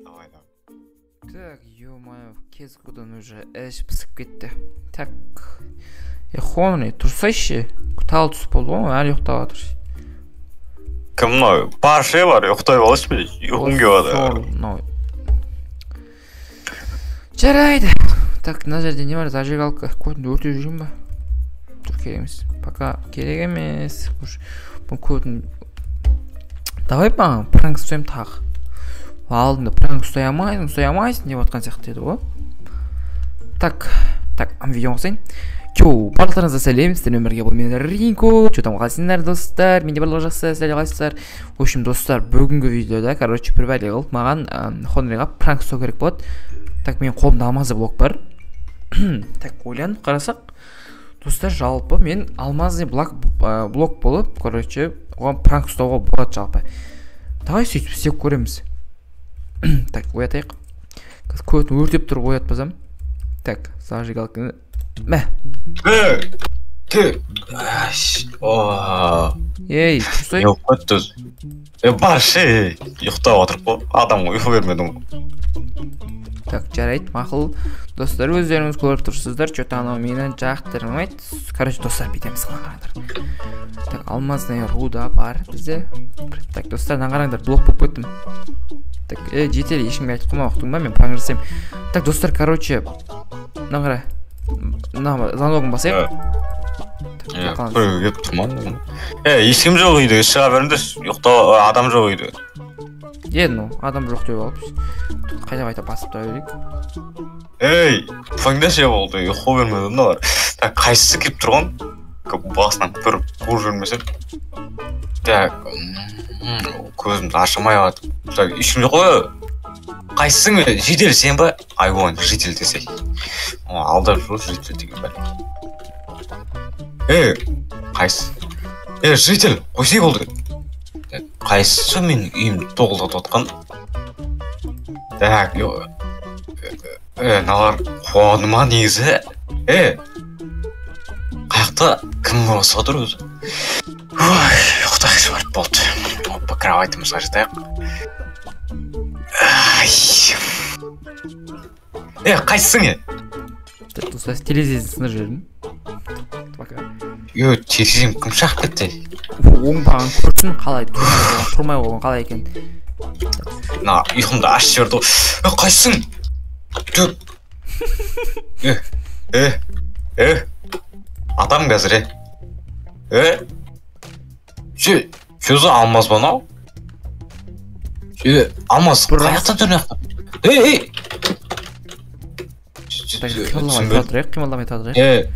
Давай. Так, ё-моё, кез кудан уже пысып кетті. Так. Хонри, тұрсайшы. Тал түс болды ғой, әлі ұйықтап жатыр. Кім мынау? Парше бар, ұйықтай болыш бе? Ұйқым кевады. Жарайды. Так, мына жерде не бар? Зажигалка. Көтінді өртеп жүрген ба? Тұр, керек емес. Пока керек емес. Бұл көтін... Давай маған пранк ұстайым тағы. Алдында пранк ұстай алмайсың деп отқан сияқты еді ғой. Так, видеоға қосайын. Йоу, барлықтарыңызға сәлем, сіздер өмірге бұл мен Ринко. Что-там қалайсыңдар, достар? Менде барлығы жақсы, сәлем қалайсыздар. В общем, достар, бүгінгі видеода, бір бәле қылып, маған Хонриға пранк ұстау керек болады. Так, мен қолымда алмазы блок бар. Так, ойланып қарасақ, достар, жалпы мен алмазы блок болып, оған пранк ұстауға болады жалпы. Давай сөйтіп істеп көреміз. Так, оятайық. Көтін өртеп тұрып оятпасам. Так, зажигалканы. Мә. Ей, тұрсай. Баршы, ұйықтап отырып қой. Адам ұйқы бермедің. Так, жарайды, мақұл. Достар, өздеріңіз көріп тұрсыздар. Что-то анау мені жақтырмайды. Короче, достар, бетеміз қалаңдар. Так, алмазная руда бар бізде. Так, достар, қараңдар, блок болып кеттім. Так, жетелі, ешкімге айтып қойма, ұқтың ба, мен пранк жасаймын. Так, достар, короче, қара. Звоногын басайық. Ешкім жоқ үйді, шыға беріңдер. Адам жоқ үйді. Адам жоқ деп алып. Қайта басып та өйдік. Фаңда ше болды, ұйқы бермеді ұндалар. Қайсысы кеп тұрған? Басынан бір қуыр жүрмесен. Көзімді ашымай алады. Ешкім жоқ қой. Қайсысың жедел сен ба? Айуан жедел десей. Алдап жүр жедел деген бәле. Қайсы? Жедел, қойсей болды. Қайсысы мен үйімді тоғылдат отқан? Так, налар қуаныма негізі? Қаяқта кім болса отыр өзі? Ұқтайшы барып болды. Опа, кроватымызға жатайық. Қайсысың? Достар, телевизиясында жүрдім. Терезем кім шақ кетті? Оңбаған көрсін қалай тұрмай қойған қалай екен. Ұйқымды ашып жіберді. Қайсың? Адам қазір, Сөзі алмаз ба нау? Алмаз, қаяқтан түрін Қимылдамай тадырайық.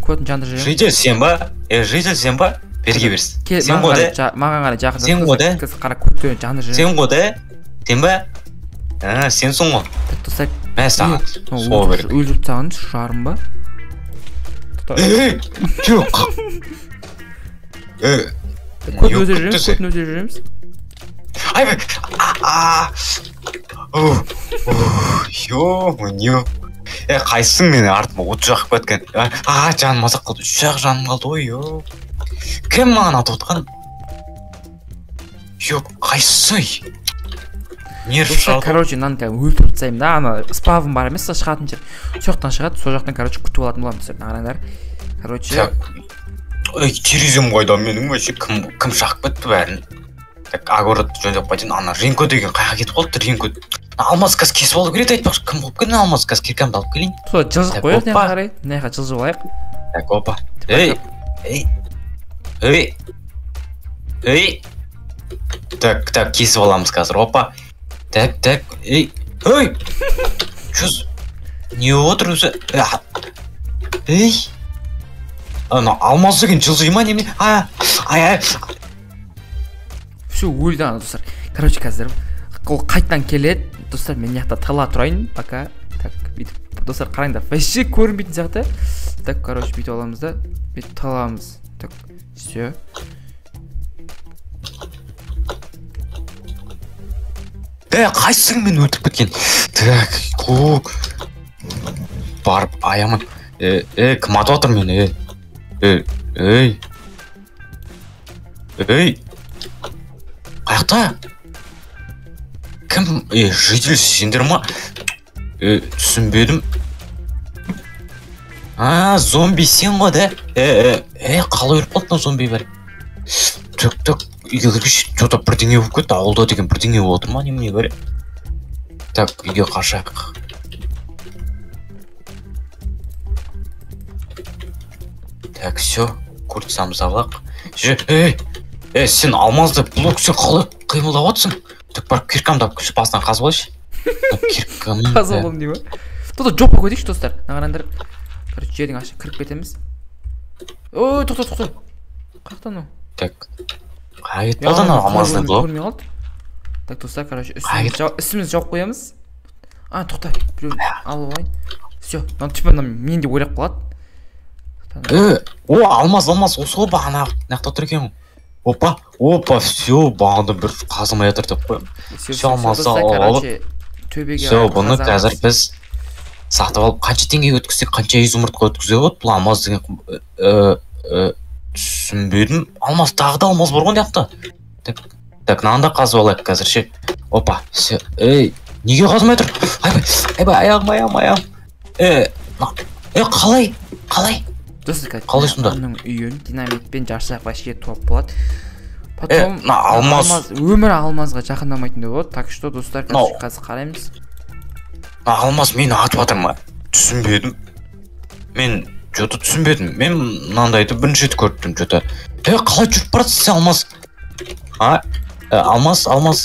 Көтін жанды жүрем. Жедел сен ба? Жедел сен ба? Берге берсін. Маған ғана жақын. Сен ғода? Қара көтін жанды жүрем. Сен ғода? Сен ба? Сен соң ғой. Мә саған. Сол беріп. Өліп саған жарым ба? Көтін өте жүреміз. Қайсың мені артыма от жақып кеткен. Жаным мазақ қалды. Үш жақ жаным қалды ой. Кім маған атып отқан? Қайсы? Короче, наны өлтіріп тастаймын да. Ана спавым бар емес, шығатын жер. Соқтан шығады, сол жақтан күтіп алатын боламын. Қараңдар. Короче, терезем қойда менің өше кім шақып кетті бәрін. Агорат жөндеп қайтын, ана Ринко деген қайға кетіп қалды, Ринко. Алмаз қаз кесіп алу керек айтпақшы, кім болып кеткен алмаз қаз керкемді алып келейін. Сол жылжық қойық, не қарай? Неға жылжып алайық? Так, опа. Так, кесіп аламыз қазір, опа. Так, Жүз, не отыр өзі? Алмаз деген жылжый ма неме? Все, өлді ана, достар. Короче, қазір қайтан келеді. Достар, мен яқта тала тұрайын, пока. Так, бүйтіп, достар, қараңдар. Вообще көрінбейтін сияқты. Так, короче, бүйтіп аламыз да. Бүйтіп таламыз. Так, все. Қайсың мен өлтіп кеткен? Так, барып аямын. Кім атып отыр мені? жақта. Кім? Житель сендер ма? Түсінбедім. Зомби сен ғой да? Қалай өліп қалды зомби бар? Түк, үйге кіргіш, жота бірдеңе болып кетті, ауылда деген бірдеңе болып отыр ма, немене бар? Так, үйге қашақ. Так, все, куртсамыз алақ. Сен алмазды блок сен қалай қимылдап отсың? Так, барып киркамды алып басынан қазып алайшы. Қазып алым дей ма? Тоқта жопқа көтейікші достар. Нағарандар. Короче, жердің ашық кіріп кетеміз. Ой, тоқта. Қаяқтан ол? Так. Қай кетіп қалды анау алмаздың блок? Көрмей қалды. Так, достар, короче, үстімізді жауып қоямыз. Тоқта, біреу алып алайын. Все, типа мен де ойлап қалады. Алмаз, осы ғой бағана нақта тұр екен. Опа, все, бағында бір қазымай атыр деп қойым. Все, алмазды алып. Все, бұны қазір біз сақтап алып, қанша теңге өткізсек, қанша изумрудқа өткізе болады, бұл алмаз деген түсінбедім. Алмаз, тағы да алмаз бар ғой неқта. Так, нағында қазып алайық қазір ше. Опа, все, неге қазымай тұр? Аяғым. Қалай? Қалай сонда? Оның үйін динамитпен жарсақ башке туап болады. Потом өмір алмазға жақындамайтын болады. Так что достар, қазір қараймыз. Алмаз мені атып атыр ма? Түсінбедім. Мен жота түсінбедім. Мен мынандайды бірінші рет көрдім жота. Қалай жүріп барасың сен алмаз? Алмаз.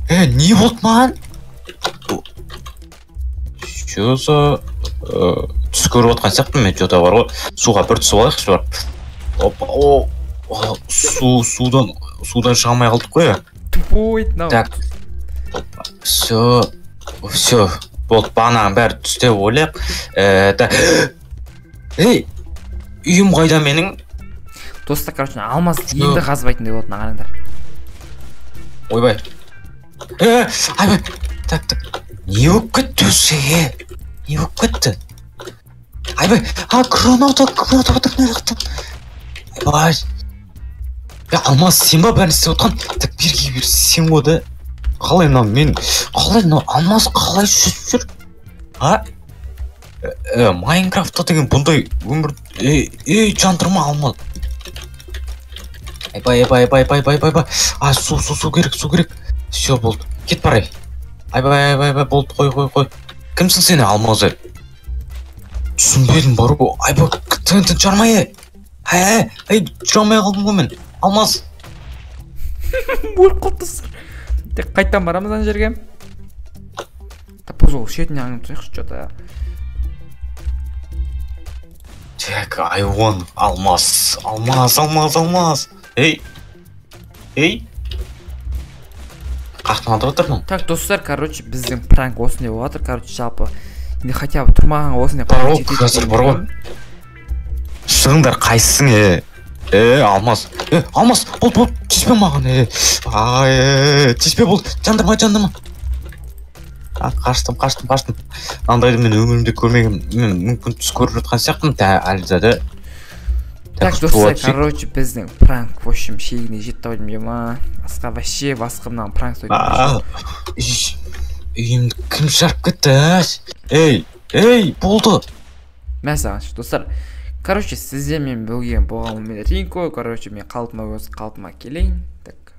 Не болды маған? Что за... Түс көріп отқан сияқтым мен жота бар ғой. Суға бір түсіп алайықшы бар. Опа, судан шығамай қалдық қой. Тупой, нау. Так. Все. Болды, бағанағын бәрі түсте ойлайық. Үйім қайда менің? Достар, короче, алмаз енді қазбайтындай болады нағарандар. Ойбай. Так. Не болып кетті өсе? Не болып кетті? Айбай, граната отыр не жақтан? Айбай. Алмаз, сен ба бәрін істеп отқан? Так, бер сен ғой да. Қалай алмаз қалай жүріп жүр? Майнкрафтта деген бұндай өмір... жандырма алмаз. Айбай. Су керек. Все, болды. Кет барай. Айбай, болды, қой. Кімсің сені, алмазы? Түсінбедім бар ғой. Айбай, тын жармай. Жармай қалдым ғой мен. Алмаз. Өліп қалдысыр. Тек қайттан барамыз ана жерге. Таппыз ол шетіне аңып тұяқшы жота. Тек, айуан, алмаз. Қақтымады отырмын. Так, достар, короче, біздің пранк осындай болатыр. Короче, жалпы енді хотя бы тұрмаған осындай пранк жетеді. Қазір бар ғой. Шығыңдар қайсың, алмаз. Алмаз, болды, тиіспе маған, тиіспе болды, жандырма. Қаштым. Андайды мен өмірімде көрмеген, мен мүмкін түс көріп жатқан сияқтым, әлзады. Так, достар, короче, біздің пранк, в общем, шегіне жетті ойдым, басқа мынаған пранк сойдым. Үйімді кім жарып кетті, болды. Мәсағаншы, достар, короче, сізде мен бөлген болғанмын мен Ринко, короче, мен қалпыма келейін. Так.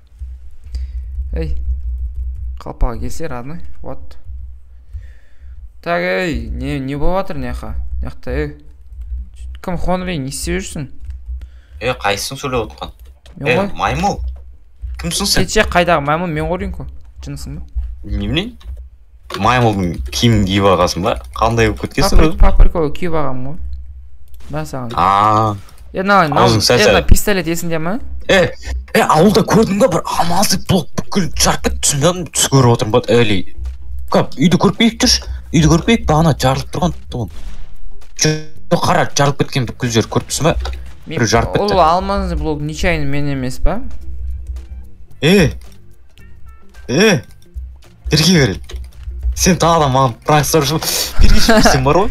Қалпаға келсе, радный, вот. Так, не болатыр неқа? Неқта, кім Хонри, не істеп жүрсің? Қайсың сөйлеп отқан? Маймыл? Кімсің сен? Кетше қайдағы маймыл, мен ғой Ринко. Жынысың ба? Немене? Маймылдың киімін киіп алғасың ба? Қандай болып кеткенсің өзің? Паприка киіп алғам ғой. Ба саған. Пистолет есінде ма? Ауылда көрдің ба бір алмазды блок бүкіл жарып кетті, түсінбедім, түс көріп отырмын ба? Үйді көрпейік тұршы. Үйді көрпейік, бағана жарылып тұрған. Қара, жарылып кеткен бүкіл жер көріпсің ба? Бір жарып кетті. Ол алмазды блок нечайны мен емес па? Берге бері. Сен тағы да маған прайстар үшін берге шықпесен бар ғой?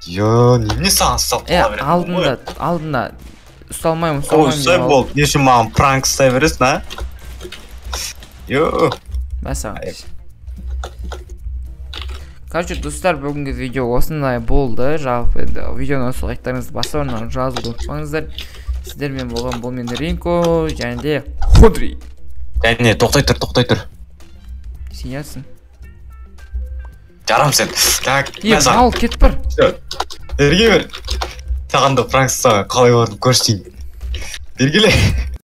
Немене саған салып қала береді? Алдында ұсталмаймын Осылай болды. Не үшін маған пранк ұстай бересің, а? Йо. Мәсаған. Короче, достар, бүгінгі видео осындай болды. Жалпы енді видеоны осы лайктарыңызды басып орнаған жазуды ұмытпаңыздар. Сіздермен болған бұл мен Ринко және де Ходри. Және тоқтай тұр. Сен ясың? Жарам сен. Так, Ал кетіп бар. Берге бер. Саған да пранк қалай бардым көрсетейін. Бергеле.